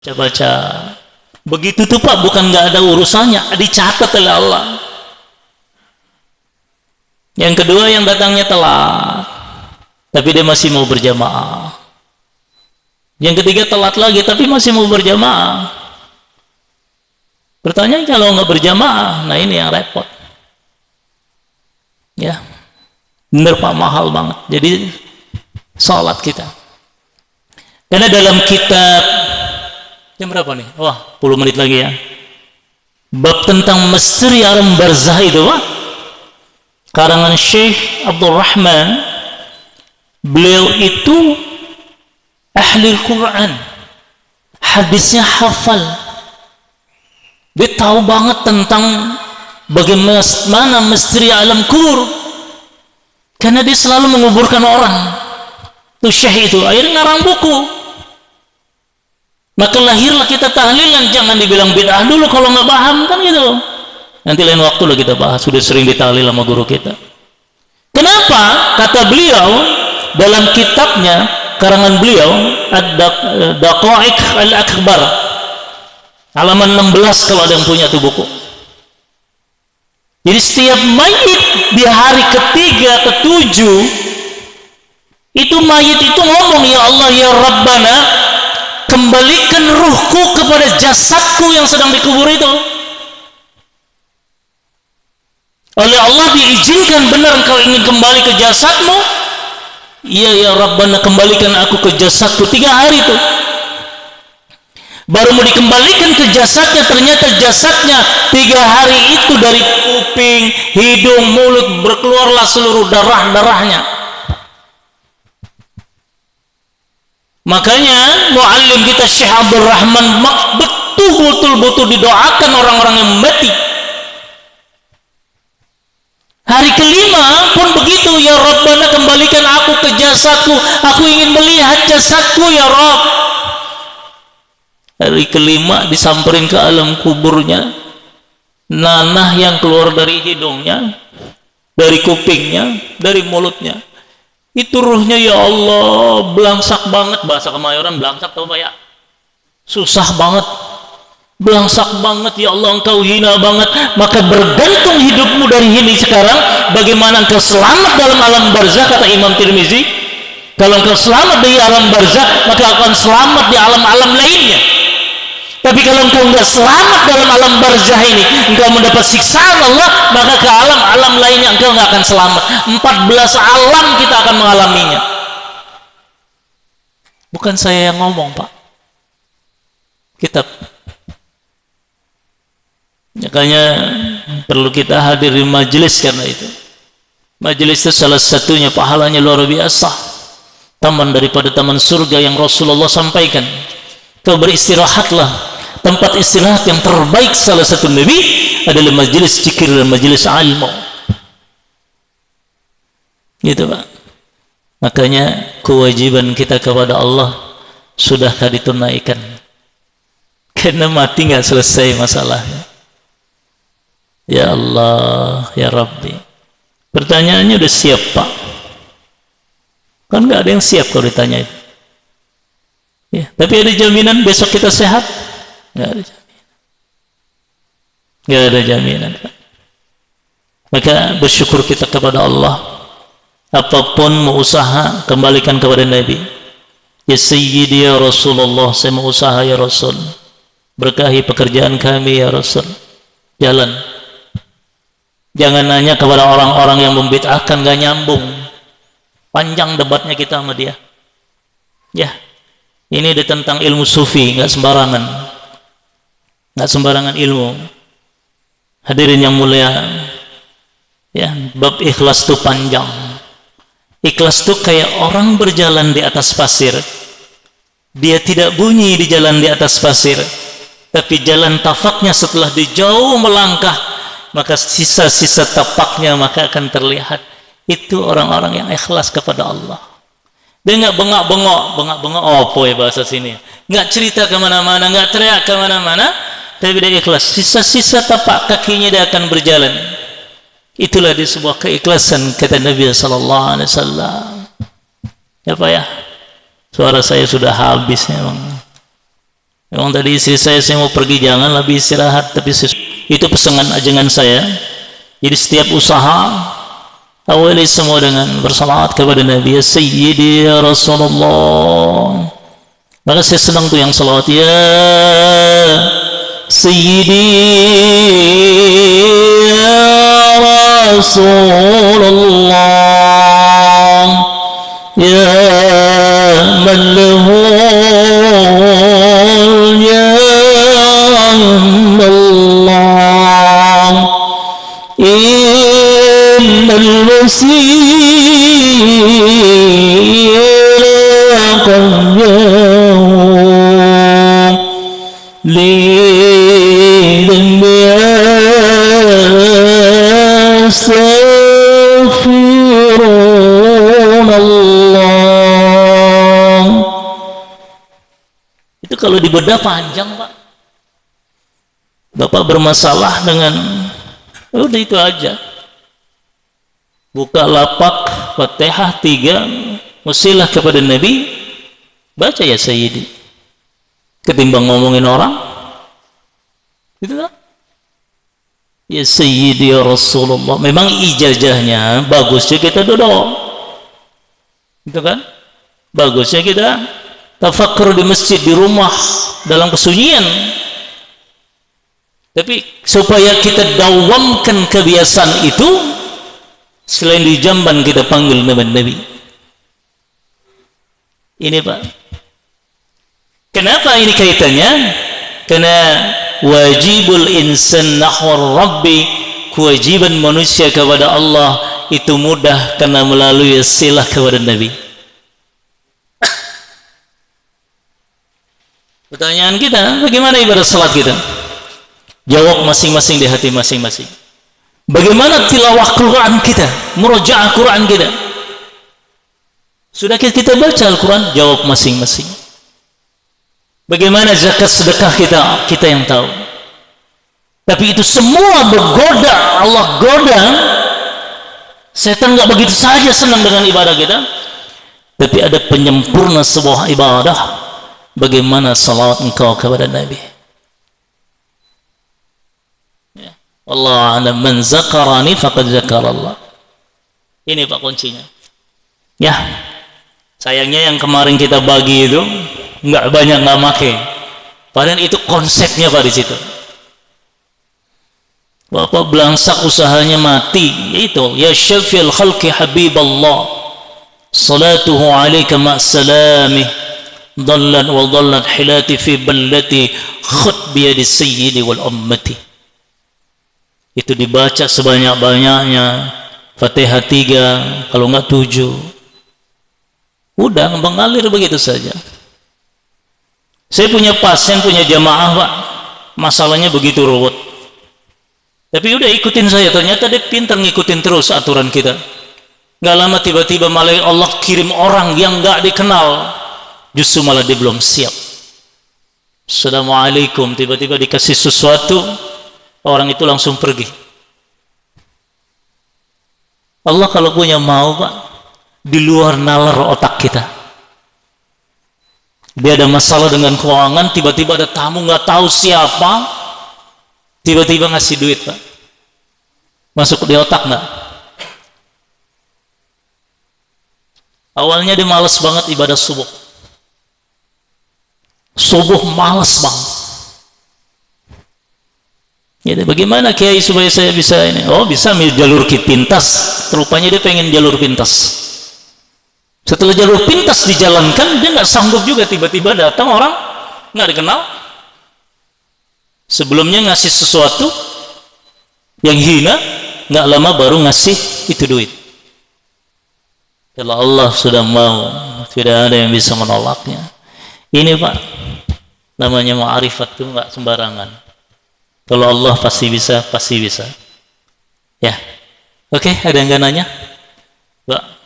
baca. Begitu tuh Pak, bukan nggak ada urusannya, dicatat oleh Allah. Yang kedua, yang datangnya telat, tapi dia masih mau berjamaah. Yang ketiga, telat lagi, tapi masih mau berjamaah. Pertanyaan, kalau nggak berjamaah, nah ini yang repot. Ya, bener Pak, mahal banget. Jadi, sholat kita. Karena dalam kitab, jam berapa nih? Wah, 10 menit lagi ya. Bab tentang misteri alam barzah itu Pak, karangan Syekh Abdul Rahman, beliau itu ahli Al-Quran, hadisnya hafal, dia tahu banget tentang bagaimana misteri alam kubur, karena dia selalu menguburkan orang. Tuh Syekh itu akhirnya ngarang buku. Maka lahirlah kita tahlilan, jangan dibilang bid'ah dulu kalau nggak paham kan gitu. Nanti lain waktu lah kita bahas, sudah sering ditahlil sama guru kita. Kenapa? Kata beliau dalam kitabnya, karangan beliau Ad-Daqa'iq Al-Akbar, halaman 16 kalau ada yang punya tuh buku. Jadi setiap mayit di hari ketiga, ketujuh, itu mayit itu ngomong, ya Allah ya Rabbana, kembalikan ruhku kepada jasadku yang sedang dikubur itu. Oleh Allah diizinkan, benar engkau ingin kembali ke jasadmu? Iya ya Rabbana, kembalikan aku ke jasadku. 3 hari itu baru mau dikembalikan ke jasadnya, ternyata jasadnya 3 hari itu dari kuping, hidung, mulut berkeluarlah seluruh darah-darahnya. Makanya muallim kita Syekh Abdul Rahman betul-betul didoakan orang-orang yang mati. Hari kelima pun begitu, ya Rabbana kembalikan aku ke jasadku, aku ingin melihat jasadku ya Rabb. Hari kelima disamperin ke alam kuburnya, nanah yang keluar dari hidungnya, dari kupingnya, dari mulutnya, itu ruhnya ya Allah belangsak banget, bahasa Kemayoran belangsak tau Pak ya, susah banget, belangsak banget ya Allah, engkau hina banget. Maka bergantung hidupmu dari ini sekarang, bagaimana engkau selamat dalam alam barzah, kata Imam Tirmizi. Kalau engkau selamat di alam barzah, maka akan selamat di alam-alam lainnya. Tapi kalau engkau enggak selamat dalam alam barzah ini, engkau mendapat siksaan Allah, maka ke alam-alam lainnya engkau enggak akan selamat. 14 alam kita akan mengalaminya. Bukan saya yang ngomong Pak, kitab. Makanya perlu kita hadir di majelis, karena itu majelis itu salah satunya pahalanya luar biasa, taman daripada taman surga yang Rasulullah sampaikan. Kau beristirahatlah, tempat istirahat yang terbaik salah satu Nabi adalah majelis zikir dan majelis ilmu. Gitu Pak. Makanya kewajiban kita kepada Allah sudahkah ditunaikan? Karena mati nggak selesai masalahnya. Ya Allah, ya Rabbi. Pertanyaannya udah siap Pak? Kan nggak ada yang siap kalau ditanya itu. Ya, tapi ada jaminan besok kita sehat? Nggak ada jaminan. Nggak ada jaminan Pak. Maka bersyukur kita kepada Allah. Apapun mau usaha, kembalikan kepada Nabi. Ya Sayyidi ya Rasulullah, saya mau usaha ya Rasul, berkahi pekerjaan kami ya Rasul. Jalan. Jangan nanya kepada orang-orang yang membid'ahkan, gak nyambung. Panjang debatnya kita sama dia. Ya, ini dia tentang ilmu sufi, gak sembarangan. Gak sembarangan ilmu. Hadirin yang mulia, ya, bab ikhlas itu panjang. Ikhlas itu kayak orang berjalan di atas pasir. Dia tidak bunyi di jalan di atas pasir, tapi jalan tafaknya setelah dia jauh melangkah, maka sisa-sisa tapaknya maka akan terlihat. Itu orang-orang yang ikhlas kepada Allah. Dia nggak bengak-bengok apa ya bahasa sini, nggak cerita kemana-mana, nggak teriak kemana-mana, tapi dia ikhlas. Sisa-sisa tapak kakinya dia akan berjalan. Itulah di sebuah keikhlasan, kata Nabi sallallahu alaihi wasallam. Ya Pak ya, suara saya sudah habis memang. Memang tadi istri saya mau pergi, jangan lebih istirahat, tapi itu pesangan ajangan saya. Jadi setiap usaha awali semua dengan bersalawat kepada Nabi, ya Sayyidi ya Rasulullah. Maka saya senang tuh yang salawat, ya Sayyidi ya Rasulullah, ya man lahu ya Allah, innal wasila qad itu kalau dibedah panjang, Pak. Bapak bermasalah dengan udah itu aja, buka lapak Fatihah 3, wasilah kepada Nabi, baca ya Sayyidi, ketimbang ngomongin orang gitu kan. Ya Sayyidi ya Rasulullah. Memang ijazahnya bagusnya kita duduk gitu kan, bagusnya kita tafakkur di masjid, di rumah, dalam kesunyian. Tapi supaya kita dawamkan kebiasaan itu, selain di jamban kita panggil nama Nabi. Ini Pak, kenapa ini kaitannya? Karena wajibul insan nahwar rabbi, kewajiban manusia kepada Allah itu mudah karena melalui silah kepada Nabi. Pertanyaan kita, bagaimana ibadah salat kita? Jawab masing-masing di hati masing-masing. Bagaimana tilawah Quran kita, murojaah Quran kita? Sudah kita baca Al-Quran? Jawab masing-masing. Bagaimana zakat sedekah kita yang tahu. Tapi itu semua bergoda, Allah goda. Setan nggak begitu saja senang dengan ibadah kita. Tapi ada penyempurna sebuah ibadah. Bagaimana salawat engkau kepada Nabi? Ya. Allah a'lam, man zakarani faqad zakarallah. Ini Pak kuncinya. Ya. Sayangnya yang kemarin kita bagi itu nggak banyak nggak make. Padahal itu konsepnya Pak di situ. Bapak belangsak usahanya mati, yaitu ya syafil khalqi habiballah, salatuhu alaika ma'salamih, dallan wa dallan hilati fi ballati khut biyadi sayyidi wal ummati. Itu dibaca sebanyak-banyaknya, Fatihah 3, kalau nggak 7. Udah mengalir begitu saja. Saya punya pasien, punya jamaah Pak, masalahnya begitu ruwet. Tapi udah ikutin saya, ternyata dia pintar ngikutin terus aturan kita. Gak lama tiba-tiba malah Allah kirim orang yang gak dikenal, justru malah dia belum siap. Assalamualaikum, tiba-tiba dikasih sesuatu, orang itu langsung pergi. Allah kalau punya mau Pak, di luar nalar otak kita. Dia ada masalah dengan keuangan, tiba-tiba ada tamu nggak tahu siapa, tiba-tiba ngasih duit Pak. Masuk di otak nggak? Awalnya dia malas banget ibadah subuh. Subuh malas banget. Jadi bagaimana Kiai supaya saya bisa ini? Oh bisa jalur pintas. Rupanya dia pengen jalur pintas. Setelah jalur pintas dijalankan, dia nggak sanggup juga, tiba-tiba datang orang nggak dikenal. Sebelumnya ngasih sesuatu yang hina, nggak lama baru ngasih itu duit. Kalau Allah sudah mau, tidak ada yang bisa menolaknya. Ini Pak, namanya ma'rifat itu nggak sembarangan. Kalau Allah pasti bisa, pasti bisa. Ya, oke, ada yang nggak nanya? Pak.